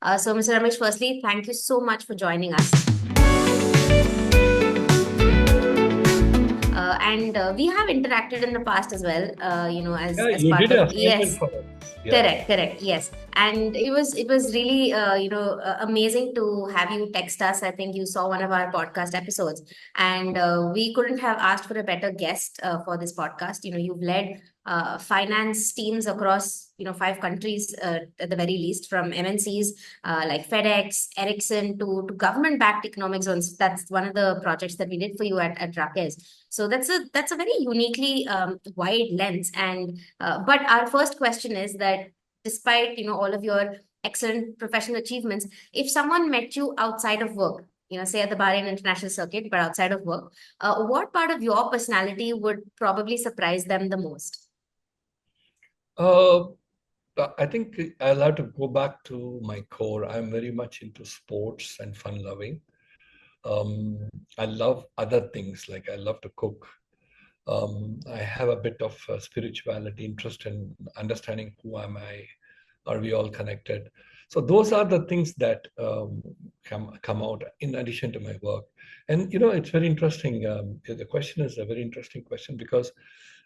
So, Mr. Ramesh, firstly, thank you so much for joining us. And we have interacted in the past as well, Yeah, as you part did an of, assignment yes. for us. Yeah. Correct. Yes, and it was really amazing to have you text us. I think you saw one of our podcast episodes, and we couldn't have asked for a better guest for this podcast. You've led finance teams across 5 countries at the very least, from MNCs like FedEx, Ericsson to government backed economic zones. That's one of the projects that we did for you at Rakesh. So that's a very uniquely wide lens, and but our first question is that despite all of your excellent professional achievements, if someone met you outside of work, say at the Bahrain International Circuit, but outside of work, what part of your personality would probably surprise them the most? Uh, I think I'll have to go back to my core. I'm very much into sports and fun loving. Um, I love other things, like I love to cook. I have a bit of spirituality, interest in understanding who am I, are we all connected? So those are the things that come out in addition to my work. And it's very interesting. The question is a very interesting question because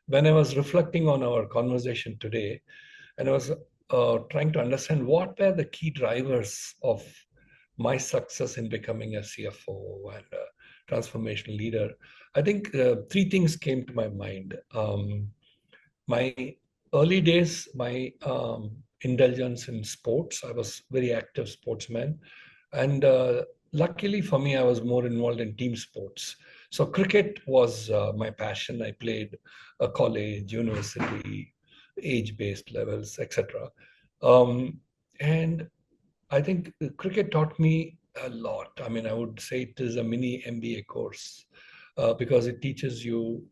when I was reflecting on our conversation today, and I was trying to understand what were the key drivers of my success in becoming a CFO and a transformational leader. I think three things came to my mind. My early days, my indulgence in sports. I was very active sportsman, and luckily for me, I was more involved in team sports. So cricket was my passion. I played a college, university, age-based levels, etc. Um, and I think cricket taught me a lot. I mean, I would say it is a mini MBA course because it teaches you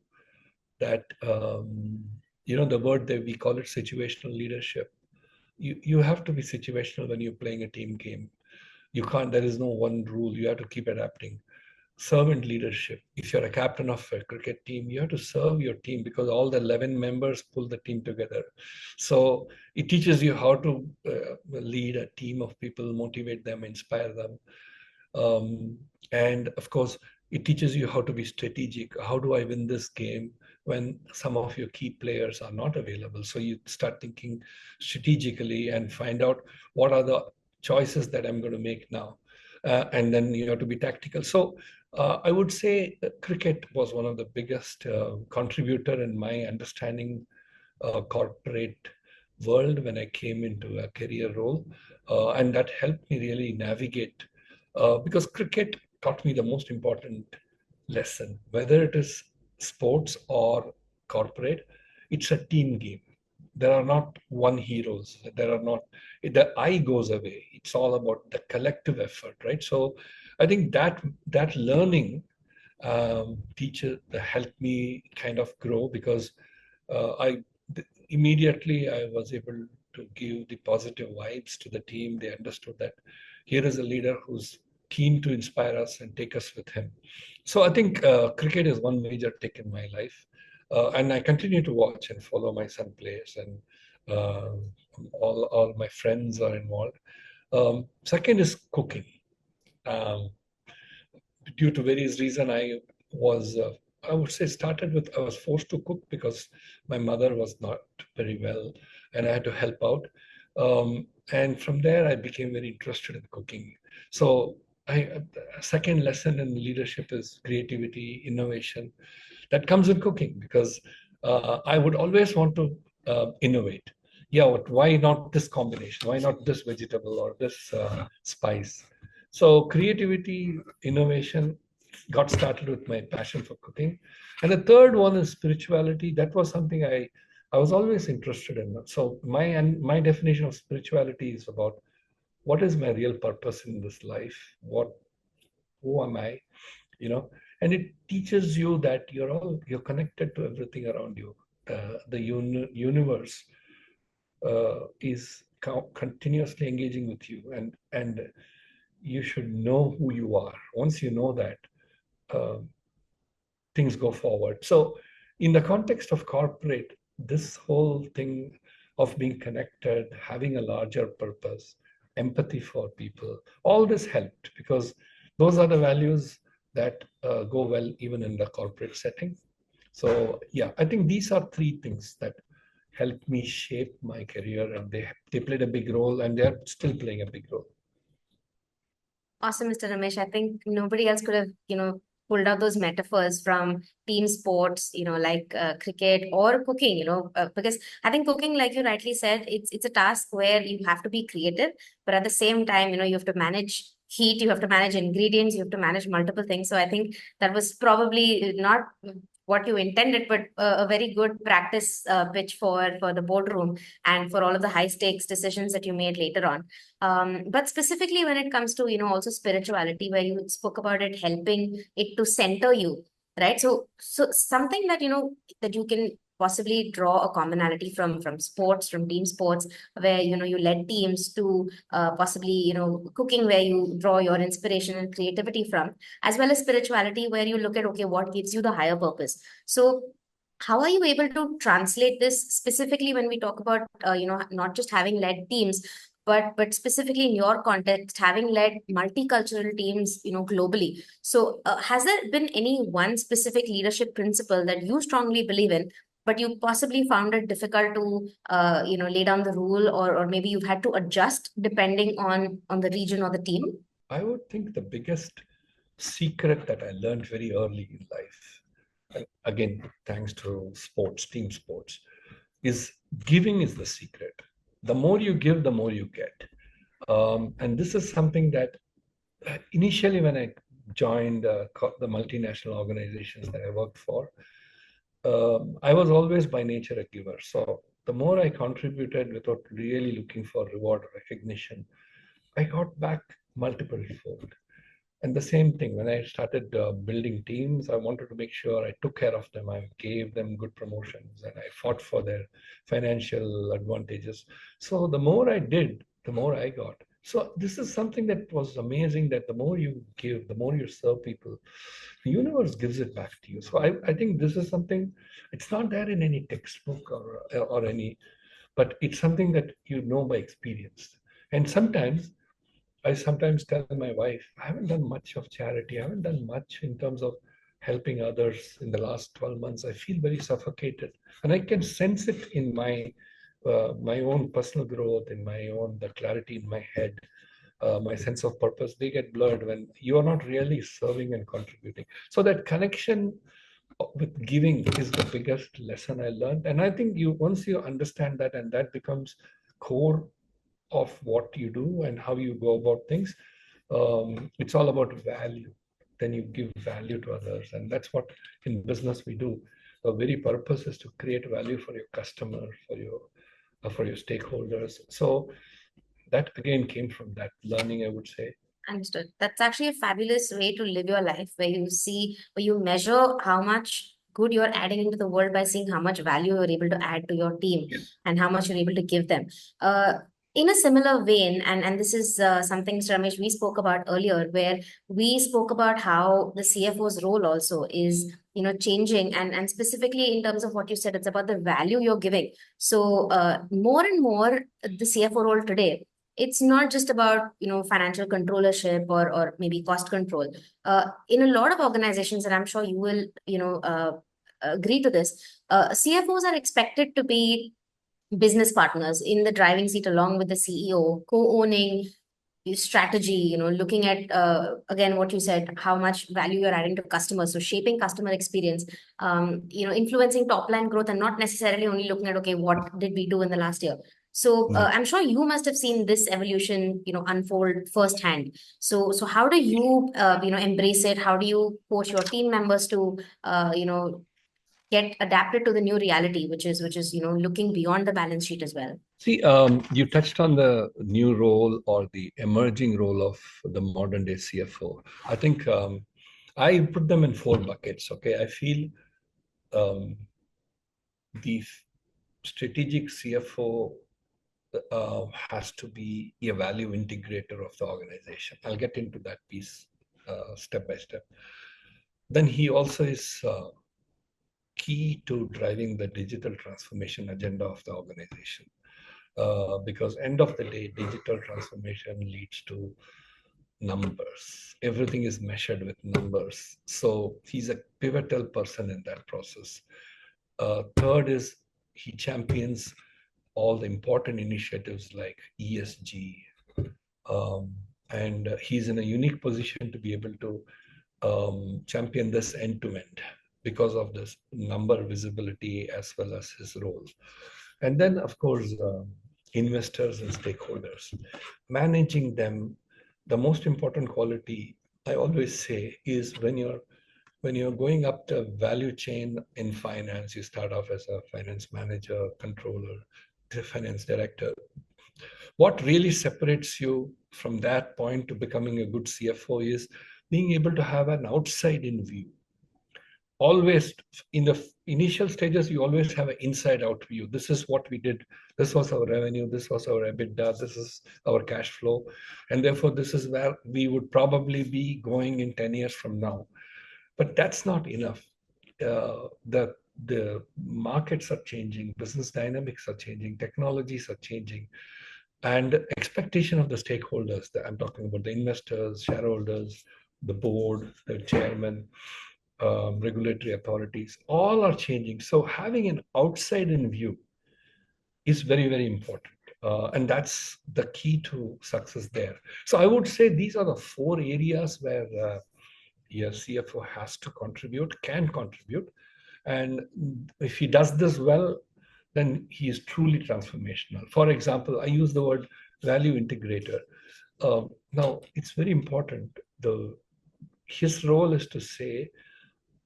that the word that we call it situational leadership. You have to be situational when you're playing a team game. You can't. There is no one rule. You have to keep adapting. Servant leadership. If you're a captain of a cricket team, you have to serve your team because all the 11 members pull the team together. So it teaches you how to lead a team of people, motivate them, inspire them. Um, and of course, it teaches you how to be strategic. How do I win this game when some of your key players are not available? So you start thinking strategically and find out what are the choices that I'm going to make now. And then you have to be tactical. So I would say cricket was one of the biggest contributor in my understanding corporate world when I came into a career role. And that helped me really navigate because cricket taught me the most important lesson, whether it is sports or corporate, it's a team game. There are not one heroes. There are not, the I goes away. It's all about the collective effort, right? So I think that learning teacher helped me kind of grow because I immediately I was able to give the positive vibes to the team. They understood that here is a leader who's keen to inspire us and take us with him. So I think cricket is one major tick in my life, and I continue to watch and follow my son plays, and uh, all my friends are involved. Second is cooking. Um, Due to various reasons, was, I would say, started with I was forced to cook because my mother was not very well, and I had to help out. And from there, I became very interested in cooking. So, a second lesson in leadership is creativity, innovation. That comes with cooking because I would always want to innovate. Yeah, but why not this combination? Why not this vegetable or this spice? So creativity, innovation got started with my passion for cooking. And the third one is spirituality. That was something I was always interested in. So my definition of spirituality is about what is my real purpose in this life? Who am I? You know, and it teaches you that you're connected to everything around you. The universe is continuously engaging with you, and you should know who you are. Once you know that, uh, things go forward. So, in the context of corporate, this whole thing of being connected, having a larger purpose, empathy for people. All this helped because those are the values that go well even in the corporate setting. So yeah, I think these are three things that helped me shape my career, and they played a big role, and they're still playing a big role. Awesome, Mr. Ramesh. I think nobody else could have, pulled out those metaphors from team sports, like cricket or cooking, because I think cooking, like you rightly said, it's a task where you have to be creative, but at the same time, you have to manage heat, you have to manage ingredients, you have to manage multiple things. So I think that was probably not what you intended, but a very good practice pitch for the boardroom and for all of the high stakes decisions that you made later on. But specifically when it comes to, also spirituality, where you spoke about it helping it to center you, right? So something that, that you can possibly draw a commonality from sports, from team sports, where, you led teams, to possibly, cooking, where you draw your inspiration and creativity from, as well as spirituality, where you look at, okay, what gives you the higher purpose. So how are you able to translate this specifically when we talk about not just having led teams, but specifically in your context, having led multicultural teams, globally? So has there been any one specific leadership principle that you strongly believe in, but you possibly found it difficult to lay down the rule, or maybe you've had to adjust depending on the region or the team? I would think the biggest secret that I learned very early in life, again, thanks to sports, team sports, is giving is the secret. The more you give, the more you get. And this is something that initially when I joined the multinational organizations that I worked for, I was always by nature a giver. So the more I contributed without really looking for reward or recognition, I got back multiple fold. And the same thing, when I started building teams, I wanted to make sure I took care of them. I gave them good promotions and I fought for their financial advantages. So the more I did, the more I got. So this is something that was amazing, that the more you give, the more you serve people, the universe gives it back to you. So I think this is something, it's not there in any textbook or any, but it's something that you know by experience. And I sometimes tell my wife, I haven't done much of charity. I haven't done much in terms of helping others in the last 12 months. I feel very suffocated. And I can sense it in my own personal growth, in my own, the clarity in my head, my sense of purpose. They get blurred when you are not really serving and contributing. So that connection with giving is the biggest lesson I learned. And I think once you understand that, and that becomes core of what you do and how you go about things, it's all about value. Then you give value to others, and that's what in business we do. The very purpose is to create value for your customer, for your stakeholders. So that again came from that learning, I would say. Understood. That's actually a fabulous way to live your life, where where you measure how much good you're adding into the world by seeing how much value you're able to add to your team Yes. and how much you're able to give them. In a similar vein, and this is something, Mr. Ramesh, we spoke about earlier, where we spoke about how the CFO's role also is, changing, and specifically in terms of what you said, it's about the value you're giving. So more and more, the CFO role today, it's not just about financial controllership or maybe cost control. In a lot of organizations, and I'm sure you will agree to this, CFOs are expected to be business partners in the driving seat along with the CEO, co-owning strategy, looking at again what you said, how much value you're adding to customers, so shaping customer experience, influencing top line growth, and not necessarily only looking at, okay, what did we do in the last year. So I'm sure you must have seen this evolution, unfold firsthand. So how do you embrace it? How do you coach your team members to get adapted to the new reality, which is looking beyond the balance sheet as well? See, you touched on the new role or the emerging role of the modern day CFO. I think I put them in four buckets. Okay, I feel um, the strategic CFO has to be a value integrator of the organization. I'll get into that piece step by step. Then he also is key to driving the digital transformation agenda of the organization. because end of the day, digital transformation leads to numbers. Everything is measured with numbers. So he's a pivotal person in that process. Third is he champions all the important initiatives like ESG. Um, and he's in a unique position to be able to champion this end to end because of this number visibility as well as his role. And then, of course, investors and stakeholders. Managing them, the most important quality I always say is when you're going up the value chain in finance, you start off as a finance manager, controller, finance director. What really separates you from that point to becoming a good CFO is being able to have an outside in view. Always in the initial stages, you always have an inside out view. This is what we did. This was our revenue. This was our EBITDA. This is our cash flow. And therefore, this is where we would probably be going in 10 years from now. But that's not enough. The markets are changing, business dynamics are changing, technologies are changing, and expectation of the stakeholders. I'm talking about the investors, shareholders, the board, the chairman, regulatory authorities, all are changing. So having an outside in view is very, very important. And that's the key to success there. So I would say these are the four areas where your CFO has to contribute, can contribute. And if he does this well, then he is truly transformational. For example, I use the word value integrator. Now, it's very important. His role is to say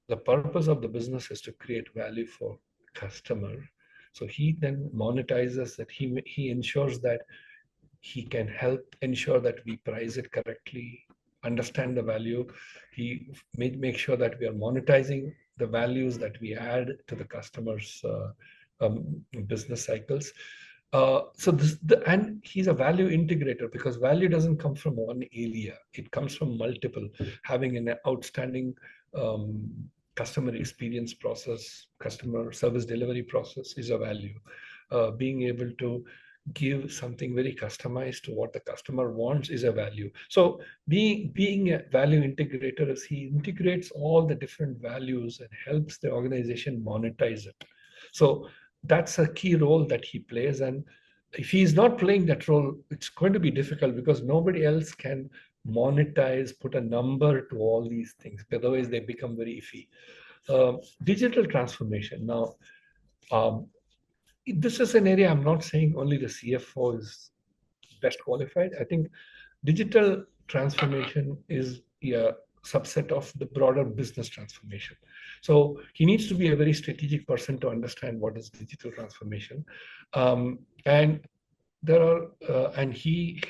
the purpose of the business is to create value for customer. So he then monetizes that. He ensures that he can help ensure that we price it correctly, understand the value. He make sure that we are monetizing the values that we add to the customers' business cycles. And he's a value integrator because value doesn't come from one area; it comes from multiple. Having an outstanding customer experience process, customer service delivery process is a value. Being able to give something very customized to what the customer wants is a value. So being a value integrator is he integrates all the different values and helps the organization monetize it. So that's a key role that he plays. And if he's not playing that role, it's going to be difficult because nobody else can monetize, put a number to all these things. Otherwise, they become very iffy. Digital transformation. Now, this is an area I'm not saying only the CFO is best qualified. I think digital transformation is a subset of the broader business transformation. So he needs to be a very strategic person to understand what is digital transformation. And there are, and he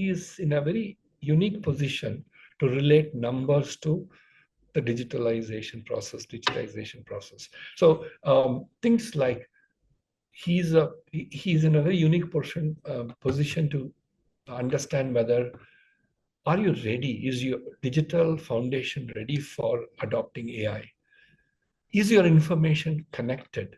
is in a very unique position to relate numbers to the digitization process. So things like he's in a very unique position to understand whether are you ready? Is your digital foundation ready for adopting AI? Is your information connected?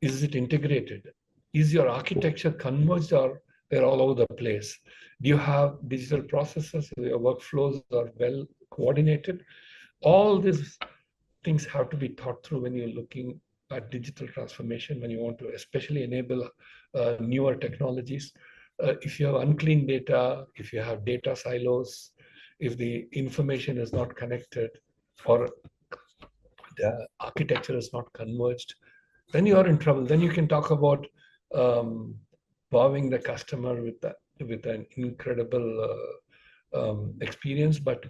Is it integrated? Is your architecture converged or they're all over the place? Do you have digital processes? Your workflows are well coordinated? All these things have to be thought through when you're looking at digital transformation, when you want to especially enable newer technologies. If you have unclean data, if you have data silos, if the information is not connected or the architecture is not converged, then you are in trouble. Then you can talk about wowing the customer with an incredible experience, but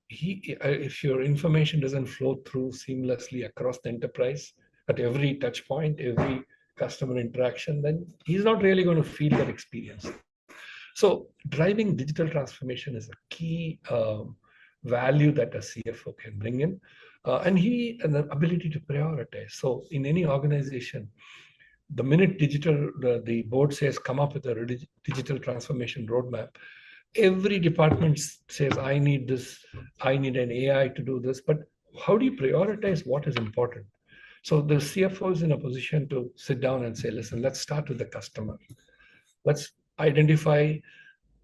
if your information doesn't flow through seamlessly across the enterprise at every touch point, every customer interaction, then he's not really going to feel that experience. So driving digital transformation is a key value that a CFO can bring in. And the ability to prioritize. So in any organization, the minute the board says, come up with a digital transformation roadmap, every department says, I need this, I need an AI to do this. But how do you prioritize what is important? So the CFO is in a position to sit down and say, listen, let's start with the customer. Let's identify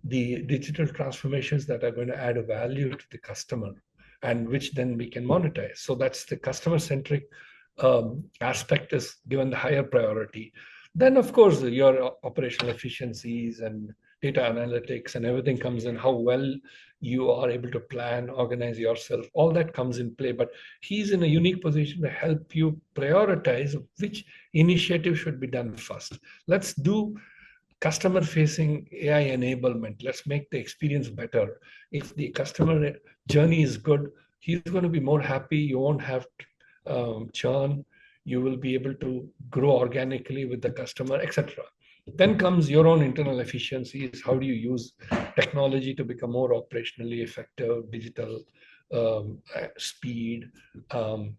the digital transformations that are going to add a value to the customer and which then we can monetize. So that's the customer centric aspect is given the higher priority. Then, of course, your operational efficiencies and data analytics and everything comes in, how well you are able to plan, organize yourself, all that comes in play. But he's in a unique position to help you prioritize which initiative should be done first. Let's do customer facing AI enablement. Let's make the experience better. If the customer journey is good, he's going to be more happy. You won't have churn. You will be able to grow organically with the customer, etc. Then comes your own internal efficiencies. How do you use technology to become more operationally effective, digital speed,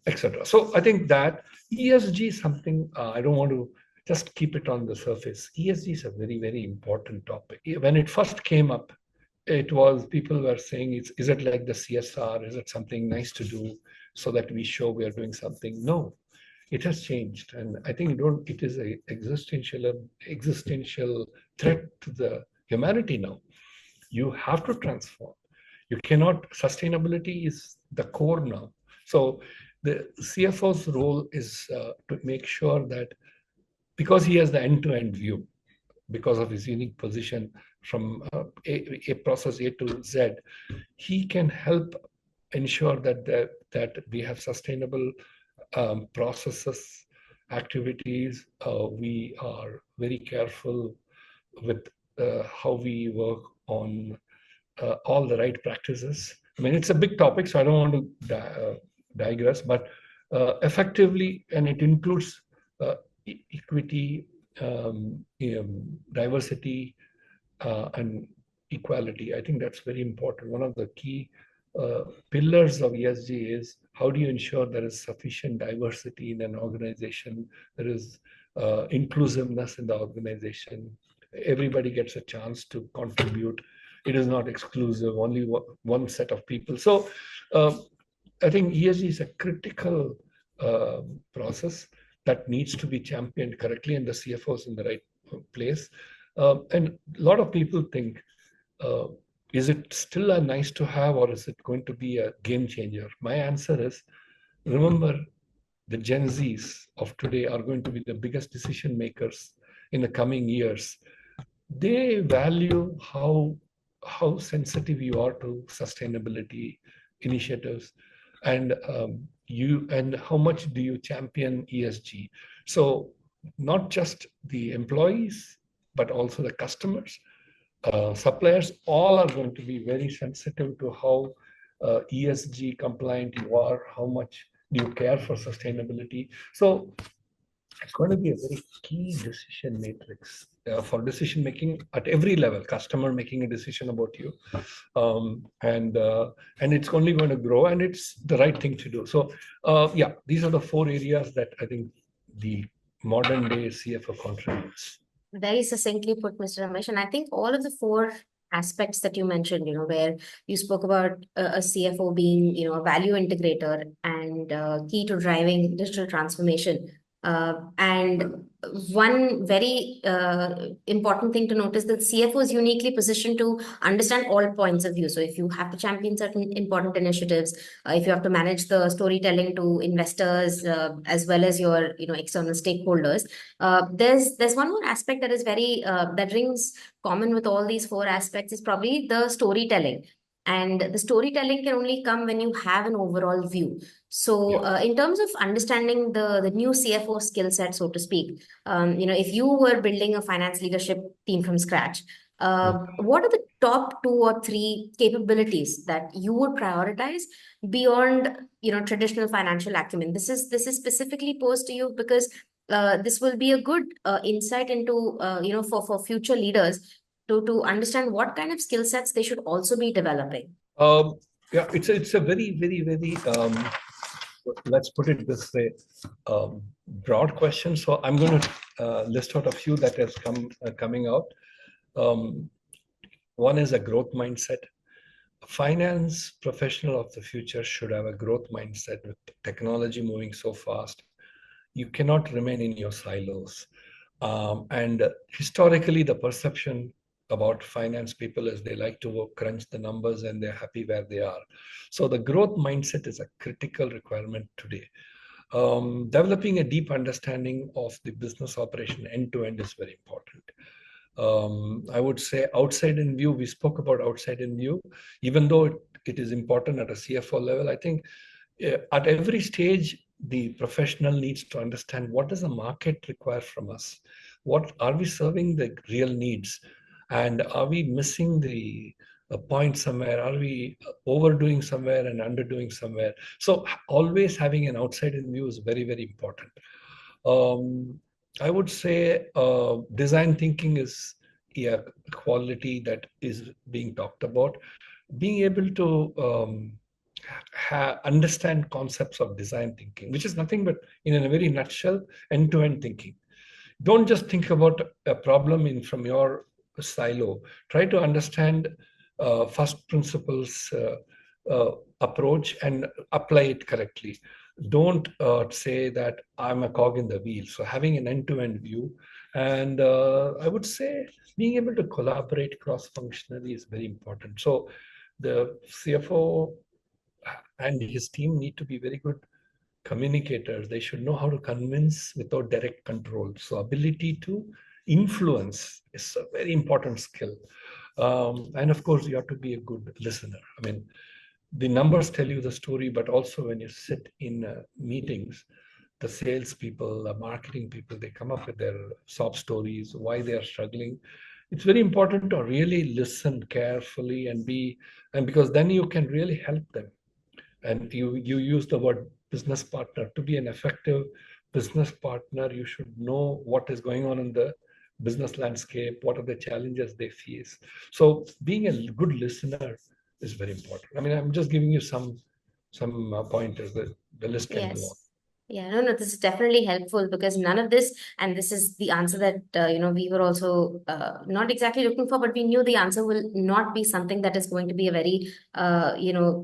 etc. So I think that ESG is something I don't want to just keep it on the surface. ESG is a very, very important topic. When it first came up, it was people were saying, is it like the CSR? Is it something nice to do so that we show we are doing something? No, it has changed. And I think it is a existential threat to the humanity now. You have to transform. You cannot, sustainability is the core now. So the CFO's role is to make sure that because he has the end-to-end view, because of his unique position from a process A to Z, he can help ensure that we have sustainable processes, activities. We are very careful with how we work on all the right practices. I mean, it's a big topic, so I don't want to digress, but effectively, and it includes equity, diversity, and equality. I think that's very important. One of the key pillars of ESG is how do you ensure there is sufficient diversity in an organization, there is inclusiveness in the organization, everybody gets a chance to contribute. It is not exclusive, only one set of people. So I think ESG is a critical process that needs to be championed correctly, and the CFO is in the right place. And a lot of people think, is it still a nice to have, or is it going to be a game changer? My answer is, remember, the Gen Zs of today are going to be the biggest decision makers in the coming years. They value how sensitive you are to sustainability initiatives, and how much do you champion ESG. So not just the employees, but also the customers, suppliers, all are going to be very sensitive to how ESG compliant you are, how much do you care for sustainability. So it's going to be a very key decision matrix for decision making at every level. Customer making a decision about you, and it's only going to grow, and it's the right thing to do. So yeah, these are the 4 areas that I think the modern day CFO contributes. Very succinctly put, Mr. Ramesh. And I think all of the 4 aspects that you mentioned, where you spoke about a CFO being, a value integrator and key to driving digital transformation. And one very important thing to notice that CFO is uniquely positioned to understand all points of view. So if you have to champion certain important initiatives, if you have to manage the storytelling to investors as well as your external stakeholders, there's one more aspect that is very that rings common with all these 4 aspects is probably the storytelling. And the storytelling can only come when you have an overall view. So, in terms of understanding the new CFO skill set, so to speak, if you were building a finance leadership team from scratch, what are the top 2 or 3 capabilities that you would prioritize beyond, traditional financial acumen? This is specifically posed to you because this will be a good insight into, for future leaders to understand what kind of skill sets they should also be developing. Yeah, it's a very, very, very let's put it this way, broad question. So I'm going to list out a few that has coming out. One is a growth mindset. A finance professional of the future should have a growth mindset. With technology moving so fast, you cannot remain in your silos. And historically, the perception about finance people is they like to work, crunch the numbers, and they're happy where they are. So the growth mindset is a critical requirement today. Developing a deep understanding of the business operation end to end is very important. I would say outside in view, we spoke about outside in view, even though it is important at a CFO level. I think at every stage, the professional needs to understand what does the market require from us? What are we serving the real needs? And are we missing the point somewhere? Are we overdoing somewhere and underdoing somewhere? So always having an outside in view is very, very important. Um, I would say design thinking is a quality that is being talked about. Being able to understand concepts of design thinking, which is nothing but, in a very nutshell, end-to-end thinking. Don't just think about a problem in from your silo. Try to understand first principles approach and apply it correctly. Don't say that I'm a cog in the wheel. So having an end-to-end view, and I would say being able to collaborate cross-functionally is very important. So the CFO and his team need to be very good communicators. They should know how to convince without direct control. So ability to influence is a very important skill. And of course, you have to be a good listener. I mean, the numbers tell you the story, but also when you sit in meetings, the salespeople, the marketing people, they come up with their sob stories, why they are struggling. It's very important to really listen carefully and because then you can really help them. And you use the word business partner. To be an effective business partner, you should know what is going on in the business landscape, what are the challenges they face. So being a good listener is very important. I mean, I'm just giving you some pointers. The list can go on. Yes. Yeah, no, no, this is definitely helpful because none of this, and this is the answer that, we were also not exactly looking for, but we knew the answer will not be something that is going to be a very,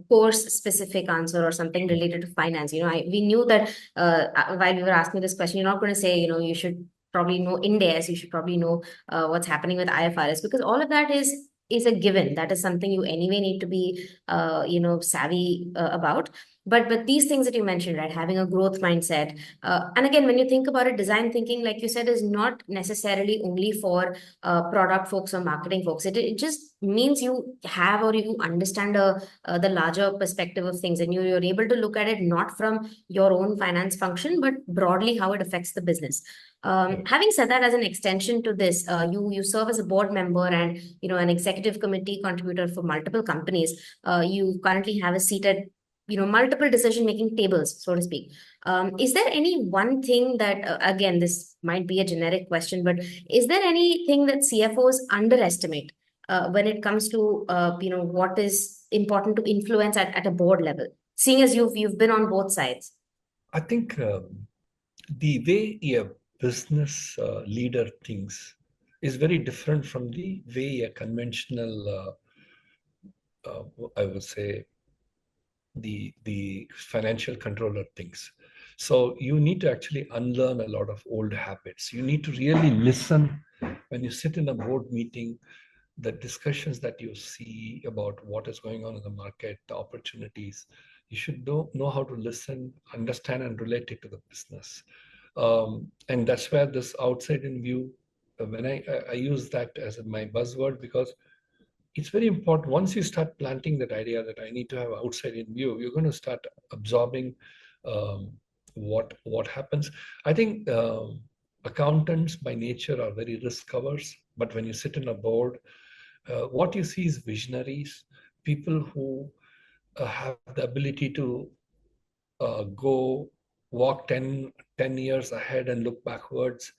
course specific answer or something related to finance. We knew that while we were asking this question, you're not going to say, you should probably know Ind AS, you should probably know what's happening with IFRS, because all of that is a given. That is something you anyway need to be, savvy about. But these things that you mentioned, right, having a growth mindset, and again, when you think about it, design thinking, like you said, is not necessarily only for product folks or marketing folks. It just means you have or you understand the larger perspective of things, and you're able to look at it not from your own finance function, but broadly how it affects the business. Having said that, as an extension to this, you serve as a board member and an executive committee contributor for multiple companies. You currently have a seat at multiple decision making tables, so to speak. Is there any one thing that, again, this might be a generic question, but is there anything that CFOs underestimate when it comes to what is important to influence at a board level, seeing as you've been on both sides? I think the way a business leader thinks is very different from the way a conventional, I would say, the financial controller thinks. So you need to actually unlearn a lot of old habits. You need to really listen when you sit in a board meeting. The discussions that you see about what is going on in the market, the opportunities, you should know how to listen, understand, and relate it to the business. And that's where this outside in view, when I use that as my buzzword, because it's very important. Once you start planting that idea that I need to have outside in view, you're going to start absorbing um, what happens. I think accountants by nature are very risk averse, but when you sit in a board, what you see is visionaries, people who have the ability to go walk 10 years ahead and look backwards.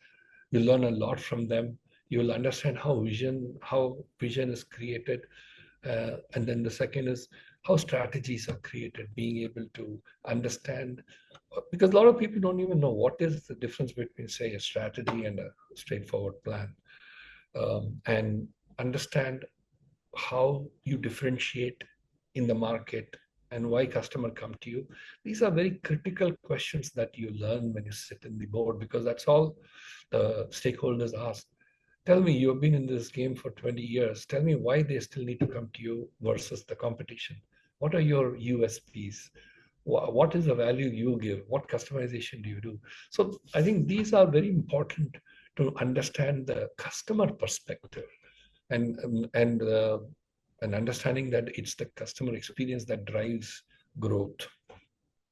You learn a lot from them. You will understand how vision is created. And then the second is how strategies are created, being able to understand, because a lot of people don't even know what is the difference between, say, a strategy and a straightforward plan, and understand how you differentiate in the market and why customer come to you? These are very critical questions that you learn when you sit in the board, because that's all the stakeholders ask. Tell me, you've been in this game for 20 years. Tell me why they still need to come to you versus the competition. What are your USPs? What is the value you give? What customization do you do? So I think these are very important to understand the customer perspective, and and understanding that it's the customer experience that drives growth.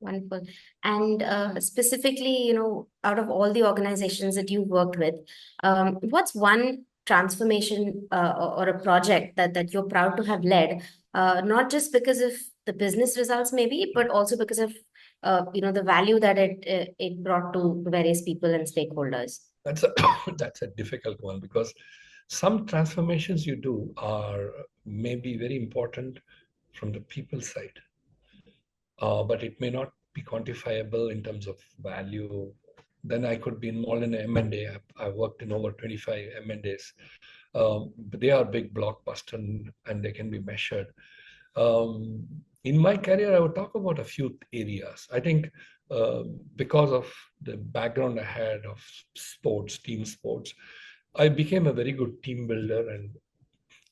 Wonderful. And specifically, out of all the organizations that you worked with, what's one transformation or a project that you're proud to have led, not just because of the business results maybe, but also because of the value that it brought to various people and stakeholders? That's a that's a difficult one, because some transformations you do are maybe very important from the people side, but it may not be quantifiable in terms of value. Then I could be involved in M&A. I've worked in over 25 M&As, but they are big blockbuster, and they can be measured. In my career, I would talk about a few areas. I think because of the background I had of sports, team sports, I became a very good team builder, and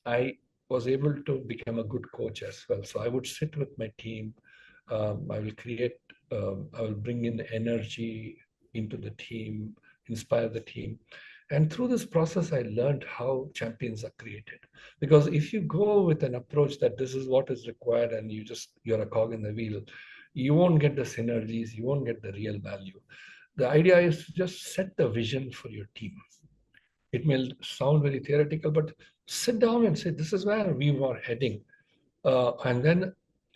I was able to become a good coach as well. So I would sit with my team. I will create, I will bring in energy into the team, inspire the team. And through this process, I learned how champions are created. Because if you go with an approach that this is what is required and you're a cog in the wheel, you won't get the synergies, you won't get the real value. The idea is to just set the vision for your team. It may sound very theoretical, but sit down and say, this is where we are heading. And then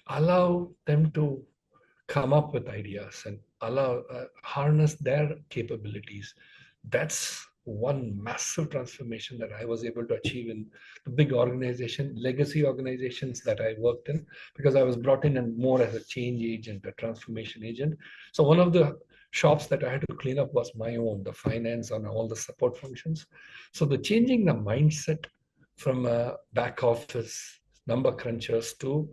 allow them to come up with ideas and allow harness their capabilities. That's one massive transformation that I was able to achieve in the big organization, legacy organizations that I worked in, because I was brought in and more as a change agent, a transformation agent. So one of the shops that I had to clean up was my own, the finance and all the support functions. So the changing the mindset from back office number crunchers to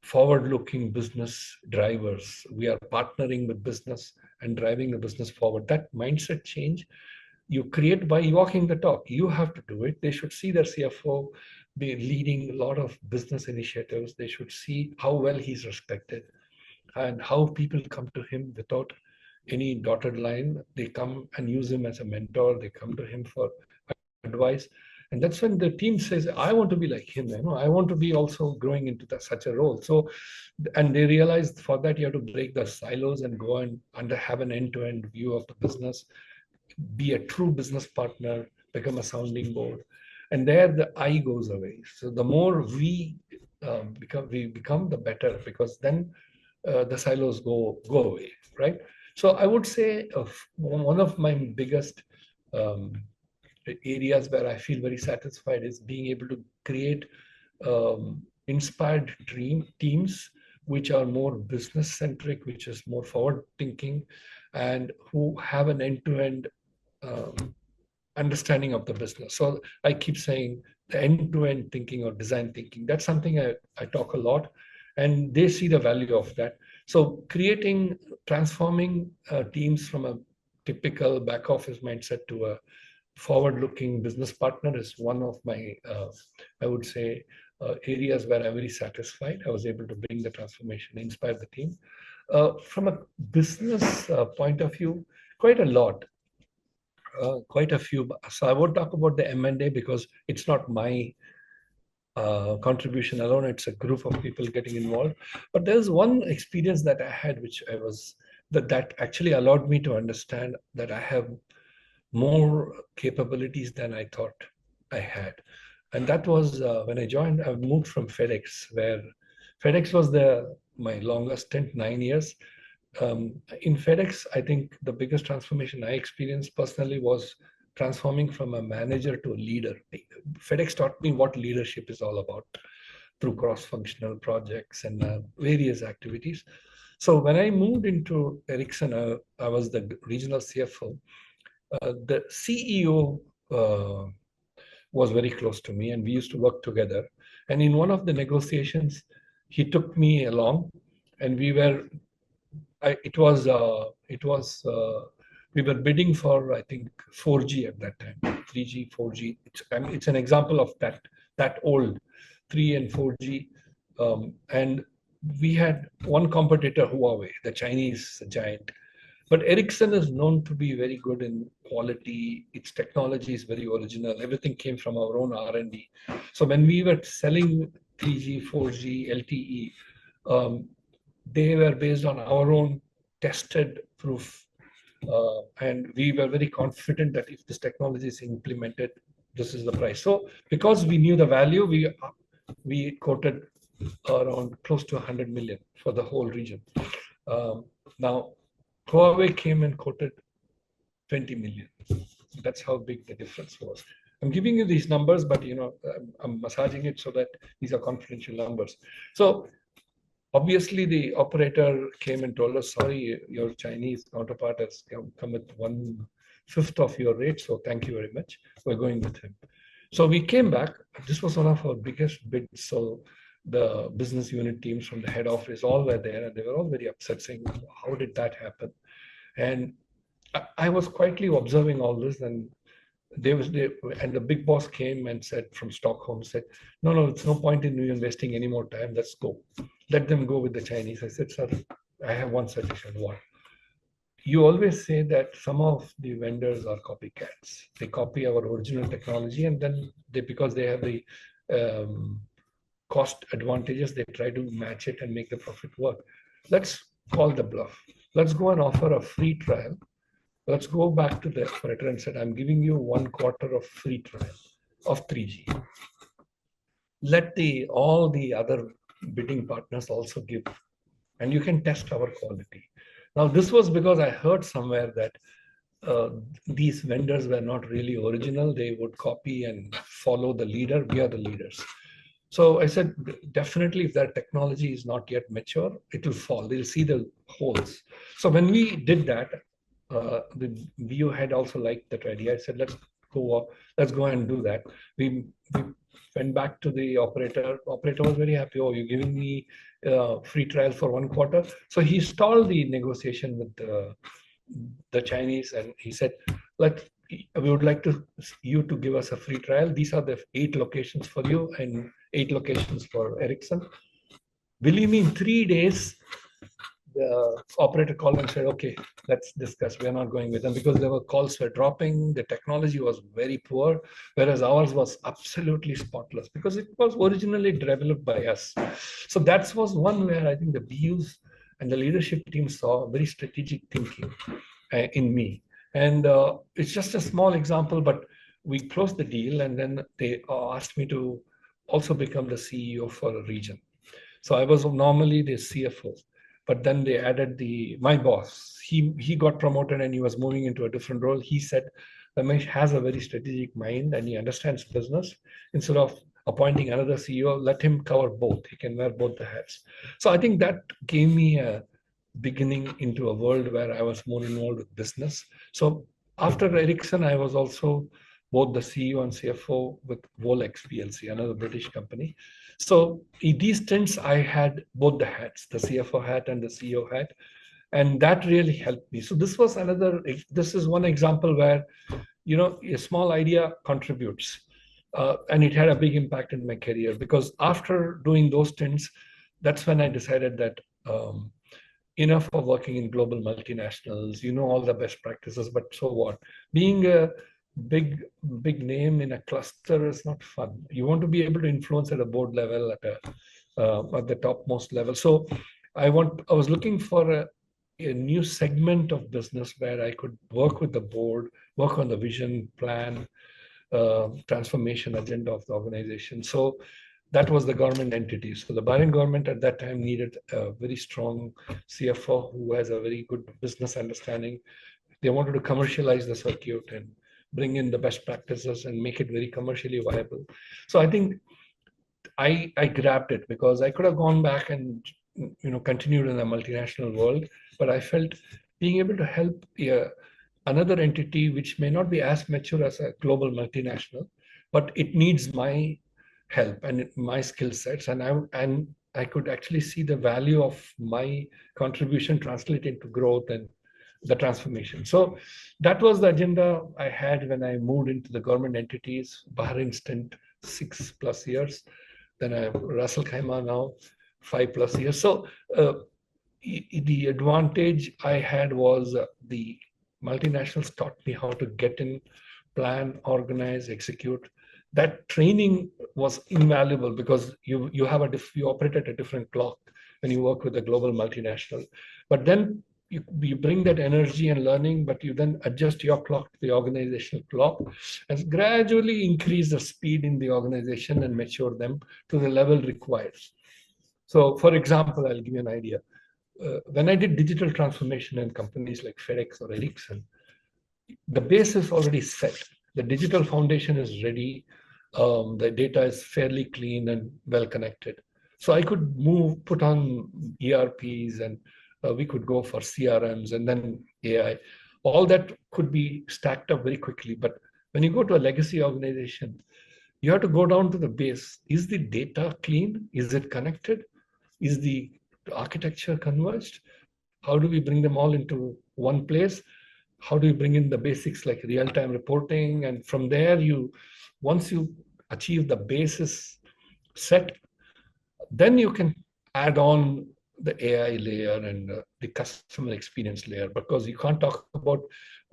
forward-looking business drivers. We are partnering with business and driving the business forward. That mindset change you create by walking the talk. You have to do it. They should see their CFO be leading a lot of business initiatives. They should see how well he's respected and how people come to him without any dotted line. They come and use him as a mentor. They come to him for advice. And that's when the team says, I want to be like him. I want to be also growing into such a role. So, and they realize for that you have to break the silos and go and have an end-to-end view of the business, be a true business partner, become a sounding board. And there the I goes away. So the more we become, the better, because then the silos go away, right? So I would say one of my biggest um, areas where I feel very satisfied is being able to create inspired teams which are more business centric, which is more forward thinking, and who have an end-to-end understanding of the business. So I keep saying the end-to-end thinking or design thinking. That's something I talk a lot, and they see the value of that. So transforming teams from a typical back office mindset to a forward-looking business partner is one of my, I would say, areas where I'm very satisfied. I was able to bring the transformation, inspire the team. From a business point of view, quite a lot, quite a few. So I won't talk about the M&A because it's not my contribution alone. It's a group of people getting involved. But there's one experience that I had, which that actually allowed me to understand that I have more capabilities than I thought I had. And that was when I joined, I moved from FedEx, where FedEx was my longest stint, 9 years. In FedEx, I think the biggest transformation I experienced personally was transforming from a manager to a leader. FedEx taught me what leadership is all about through cross-functional projects and various activities. So when I moved into Ericsson, I was the regional CFO. The CEO was very close to me, and we used to work together. And in one of the negotiations, he took me along, and we were we were bidding for, I think, 4G at that time, 3G, 4G. It's an example of that old 3 and 4G. And we had one competitor, Huawei, the Chinese giant. But Ericsson is known to be very good in quality. Its technology is very original. Everything came from our own R&D. So when we were selling 3G, 4G, LTE, they were based on our own tested proof. And we were very confident that if this technology is implemented, this is the price. So because we knew the value, we quoted around close to 100 million for the whole region. Now, Huawei came and quoted 20 million. That's how big the difference was. I'm giving you these numbers, but I'm massaging it so that these are confidential numbers. So obviously, the operator came and told us, sorry, your Chinese counterpart has come with 1/5 of your rate. So thank you very much. We're going with him. So we came back. This was one of our biggest bids. So the business unit teams from the head office all were there, and they were all very upset, saying, how did that happen? And I was quietly observing all this, and and the big boss came and said from Stockholm, said, no, it's no point in you investing any more time. Let's go. Let them go with the Chinese. I said, sir, I have one suggestion. One, you always say that some of the vendors are copycats. They copy our original technology, and then because they have the cost advantages, they try to match it and make the profit work. Let's call the bluff. Let's go and offer a free trial. Let's go back to the operator and said, I'm giving you 1/4 of free trial of 3G. Let all the other bidding partners also give, and you can test our quality. Now, this was because I heard somewhere that these vendors were not really original. They would copy and follow the leader. We are the leaders. So I said, definitely, if that technology is not yet mature, it will fall. They'll see the holes. So when we did that, the VO head also liked that idea. I said, let's go and do that. We went back to the operator. Operator was very happy. Oh, you're giving me free trial for 1/4. So he stalled the negotiation with the Chinese, and he said, we would like you to give us a free trial. These are the 8 locations for you and 8 locations for Ericsson. Believe me, in 3 days, the operator called and said, okay, let's discuss. We're not going with them, because there were calls were dropping. The technology was very poor, whereas ours was absolutely spotless because it was originally developed by us. So that was one where I think the BUs and the leadership team saw very strategic thinking in me. And it's just a small example, but we closed the deal, and then they asked me to also become the CEO for a region. So I was normally the CFO, but then they added my boss. He got promoted and he was moving into a different role. He said, Ramesh has a very strategic mind and he understands business. Instead of appointing another CEO, let him cover both. He can wear both the hats. So I think that gave me a beginning into a world where I was more involved with business. So after Ericsson, I was also both the CEO and CFO with Volex PLC, another British company. So in these stints, I had both the hats, the CFO hat and the CEO hat, and that really helped me. So this is one example where, a small idea contributes. And it had a big impact in my career, because after doing those stints, that's when I decided that enough of working in global multinationals, all the best practices, but so what? Being a big name in a cluster is not fun. You want to be able to influence at a board level, at the topmost level. So I was looking for a new segment of business where I could work with the board, work on the vision, plan, transformation agenda of the organization. So that was the government entity. So the Bahrain government at that time needed a very strong CFO who has a very good business understanding. They wanted to commercialize the circuit and bring in the best practices and make it very commercially viable. So I think I grabbed it, because I could have gone back and continued in the multinational world, but I felt being able to help another entity which may not be as mature as a global multinational, but it needs my help and my skill sets, and I could actually see the value of my contribution translate into growth and the transformation. So that was the agenda I had when I moved into the government entities. Bahrain stint 6+ years, then I have Russell Khaimah now 5+ years. So the advantage I had was the multinationals taught me how to get in, plan, organize, execute. That training was invaluable because you operate at a different clock when you work with a global multinational. But then you bring that energy and learning, but you then adjust your clock to the organizational clock and gradually increase the speed in the organization and mature them to the level required. So, for example, I'll give you an idea. When I did digital transformation in companies like FedEx or Ericsson, the base is already set. The digital foundation is ready. The data is fairly clean and well connected. So I could put on ERPs, and we could go for CRMs and then AI. All that could be stacked up very quickly. But when you go to a legacy organization, you have to go down to the base. Is the data clean? Is it connected? Is the architecture converged? How do we bring them all into one place? How do you bring in the basics like real-time reporting? And from there, once you achieve the basis set, then you can add on the AI layer and the customer experience layer, because you can't talk about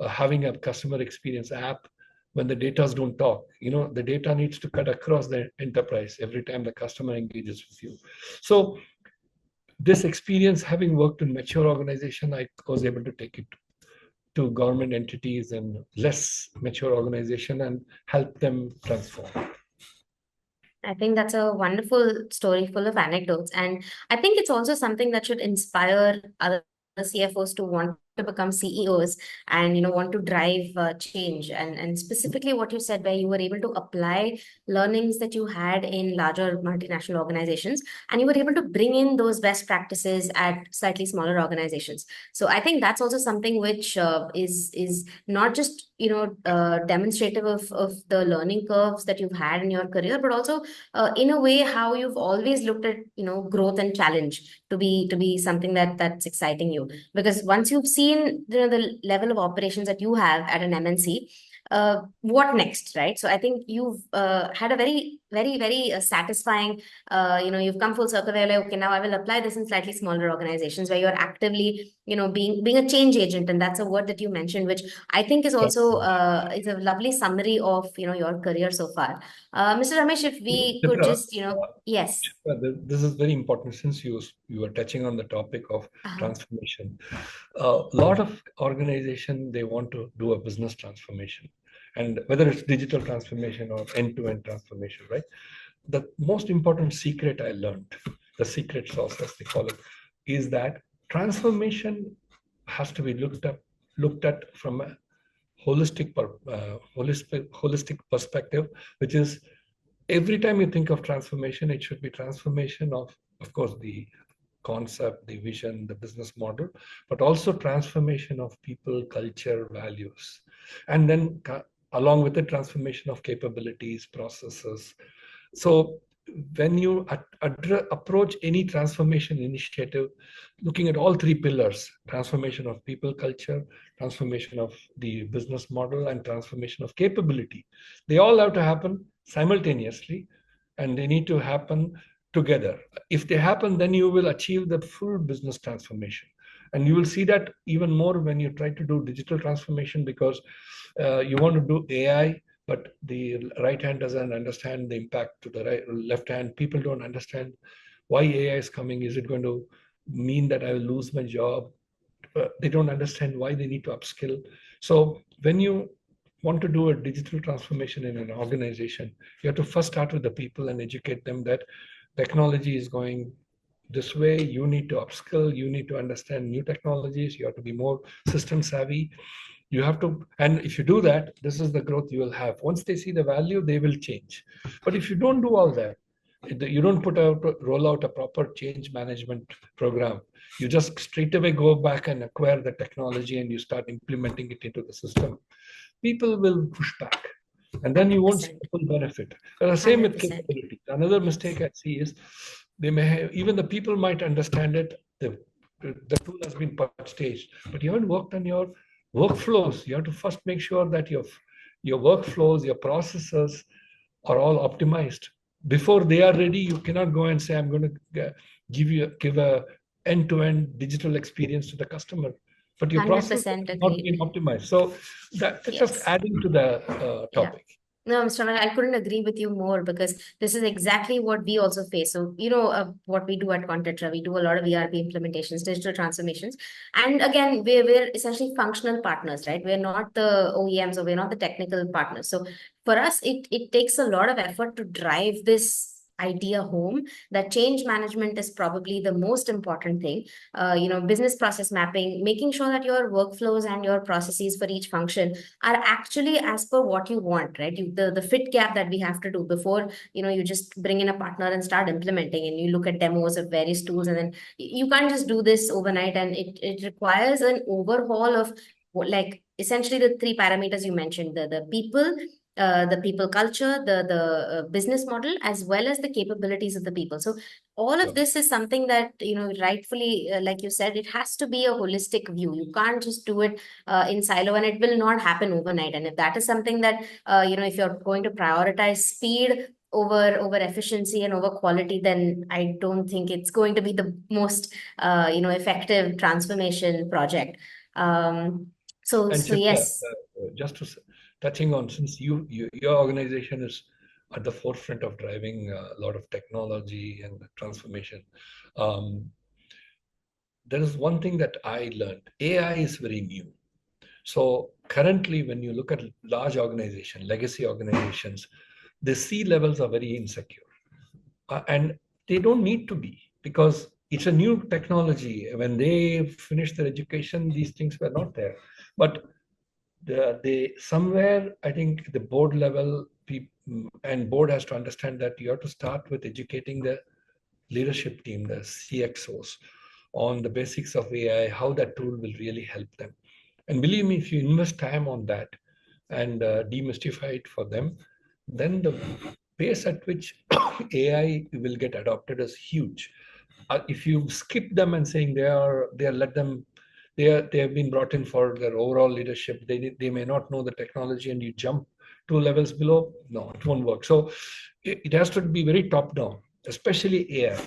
having a customer experience app when the data don't talk. The data needs to cut across the enterprise every time the customer engages with you. So this experience, having worked in mature organization, I was able to take it to government entities and less mature organization and help them transform. I think that's a wonderful story full of anecdotes. And I think it's also something that should inspire other CFOs to want to become CEOs and want to drive change. And specifically what you said, where you were able to apply learnings that you had in larger multinational organizations, and you were able to bring in those best practices at slightly smaller organizations. So I think that's also something which is not just demonstrative of the learning curves that you've had in your career, but also in a way how you've always looked at growth and challenge to be something that's exciting you, because once you've seen the level of operations that you have at an MNC, what next, right? So I think you've had a very very very satisfying you've come full circle where you're like, okay, now I will apply this in slightly smaller organizations where you're actively being a change agent, and that's a word that you mentioned, which I think is also is a lovely summary of your career so far. Mr. Ramesh, if we could Chitra, just yes. this is very important since you were touching on the topic of Uh-huh. transformation. A lot of organization, they want to do a business transformation, and whether it's digital transformation or end-to-end transformation, right? The most important secret I learned, the secret sauce as they call it, is that transformation has to be looked at from a holistic perspective, which is every time you think of transformation, it should be transformation of course, the concept, the vision, the business model, but also transformation of people, culture, values, and then along with the transformation of capabilities, processes. So when you approach any transformation initiative, looking at all three pillars: transformation of people, culture, transformation of the business model, and transformation of capability, they all have to happen simultaneously, and they need to happen together. If they happen, then you will achieve the full business transformation. And you will see that even more when you try to do digital transformation, because you want to do AI, but the right hand doesn't understand the impact to the left hand. People don't understand why AI is coming. Is it going to mean that I will lose my job? They don't understand why they need to upskill. So when you want to do a digital transformation in an organization, you have to first start with the people and educate them that technology is going this way. You need to upskill. You need to understand new technologies. You have to be more system savvy. You have to, and if you do that, this is the growth you will have. Once they see the value, they will change. But if you don't do all that, you don't roll out a proper change management program, you just straight away go back and acquire the technology and you start implementing it into the system, people will push back, and then you won't see 100%. the full benefit. Same with 100%. capability. Another mistake I see is They may have, even the people might understand it. The tool has been purchased, but you haven't worked on your workflows. You have to first make sure that your workflows, your processes are all optimized. Before they are ready, you cannot go and say, I'm going to give a end-to-end digital experience to the customer. But your process 100% has not agreed. been optimized. So that's just Yes. adding to the Yeah. topic. No, Mr. Raman, I couldn't agree with you more because this is exactly what we also face. So, what we do at Contetra, we do a lot of ERP implementations, digital transformations. And again, we're essentially functional partners, right? We're not the OEMs or we're not the technical partners. So for us, it takes a lot of effort to drive this idea home that change management is probably the most important thing. Business process mapping, making sure that your workflows and your processes for each function are actually as per what you want, right? The fit gap that we have to do before, you just bring in a partner and start implementing, and you look at demos of various tools, and then you can't just do this overnight, and it requires an overhaul of like essentially the three parameters you mentioned: the people culture, the business model, as well as the capabilities of the people. So all of So, this is something that rightfully, like you said, it has to be a holistic view. You can't just do it in silo, and it will not happen overnight. And if that is something that if you're going to prioritize speed over efficiency and over quality, then I don't think it's going to be the most effective transformation project. um and so Cynthia, yes. just to touching on, since your organization is at the forefront of driving a lot of technology and transformation, um, there is one thing that I learned. AI is very new. So currently, when you look at large organizations, legacy organizations, the C levels are very insecure. And they don't need to be, because it's a new technology. When they finished their education, these things were not there. But they somewhere, I think the board level and board has to understand that you have to start with educating the leadership team, the CXOs, on the basics of AI, how that tool will really help them. And believe me, if you invest time on that and demystify it for them, then the pace at which AI will get adopted is huge. If you skip them and saying they are let them they have been brought in for their overall leadership, they may not know the technology, and you jump 2 levels below, no, it won't work. So it has to be very top down, especially AI.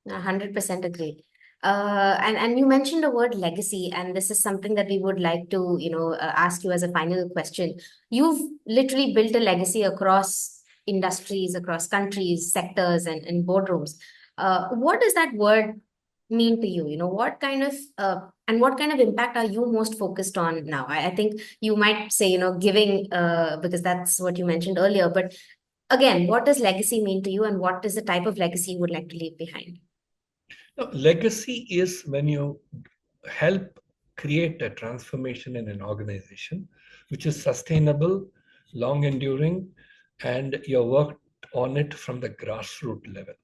100% agreed. And you mentioned the word legacy, and this is something that we would like to, ask you as a final question. You've literally built a legacy across industries, across countries, sectors, and boardrooms. What does that word mean to you? What kind of impact are you most focused on now? I think you might say, giving, because that's what you mentioned earlier. But again, what does legacy mean to you, and what is the type of legacy you would like to leave behind? Now, legacy is when you help create a transformation in an organization which is sustainable, long enduring, and you worked on it from the grassroots level.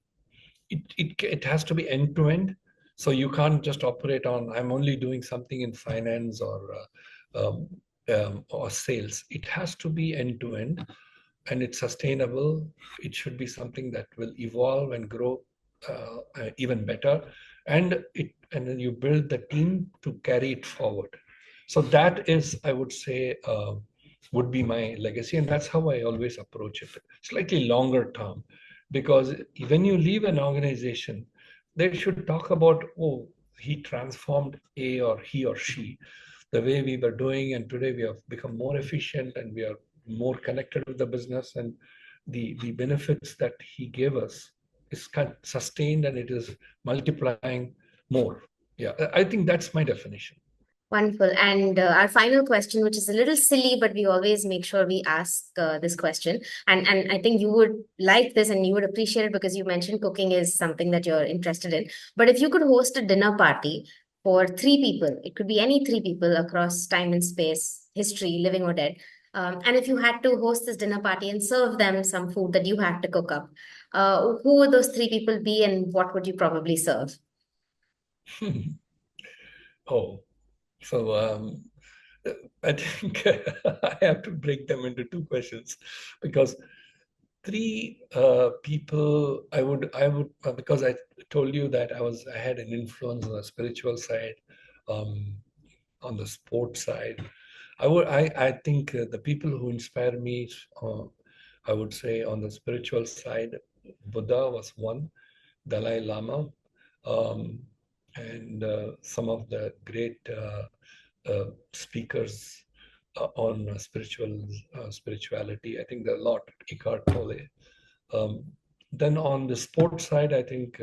It has to be end to end. So you can't just operate on, I'm only doing something in finance or sales. It has to be end to end, and it's sustainable. It should be something that will evolve and grow even better. And then you build the team to carry it forward. So that is, I would say, would be my legacy, and that's how I always approach it. Slightly longer term, because when you leave an organization, they should talk about, oh, he transformed A, or he or she, the way we were doing, and today we have become more efficient and we are more connected with the business, and the benefits that he gave us is sustained, and it is multiplying more. Yeah, I think that's my definition. Wonderful. And our final question, which is a little silly, but we always make sure we ask this question. And I think you would like this and you would appreciate it because you mentioned cooking is something that you're interested in. But if you could host a dinner party for three people, it could be any three people across time and space, history, living or dead. And if you had to host this dinner party and serve them some food that you had to cook up, who would those three people be, and what would you probably serve? Oh, so I think I have to break them into two questions, because three people I would because I told you that I had an influence on the spiritual side, um, on the sports side. I think the people who inspire me, uh, I would say on the spiritual side, Buddha was one, Dalai Lama, um, and some of the great speakers on spirituality. I think there are a lot. Eckhart Tolle. Um, then on the sports side, I think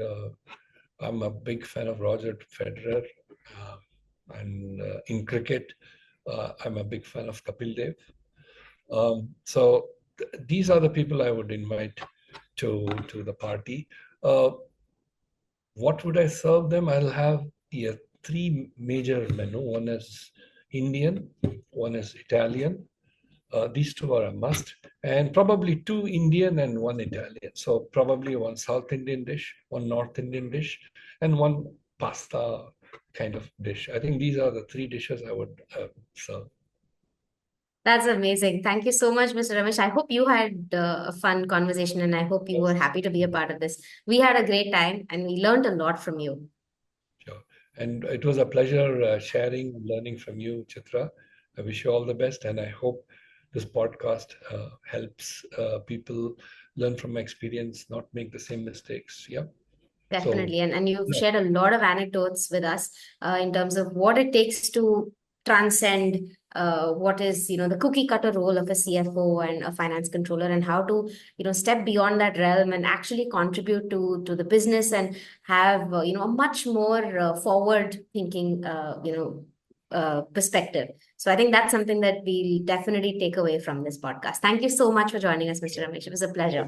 I'm a big fan of Roger Federer, uh, and in cricket, I'm a big fan of Kapil Dev. So these are the people I would invite to the party. Uh, what would I serve them? I'll have, yeah, three major menu. One is Indian, one is Italian. These two are a must, and probably two Indian and one Italian. So probably one South Indian dish, one North Indian dish, and one pasta kind of dish. I think these are the three dishes I would serve. That's amazing. Thank you so much, Mr. Ramesh. I hope you had a fun conversation and I hope you were Yes. happy to be a part of this. We had a great time and we learned a lot from you. Sure. And it was a pleasure sharing and learning from you, Chitra. I wish you all the best, and I hope this podcast helps people learn from experience, not make the same mistakes. Yeah. So, Definitely. And you've yeah, shared a lot of anecdotes with us in terms of what it takes to transcend what is, the cookie cutter role of a CFO and a finance controller and how to, step beyond that realm and actually contribute to the business and have, a much more forward thinking, perspective. So I think that's something that we'll definitely take away from this podcast. Thank you so much for joining us, Mr. sure. Ramesh. It was a pleasure.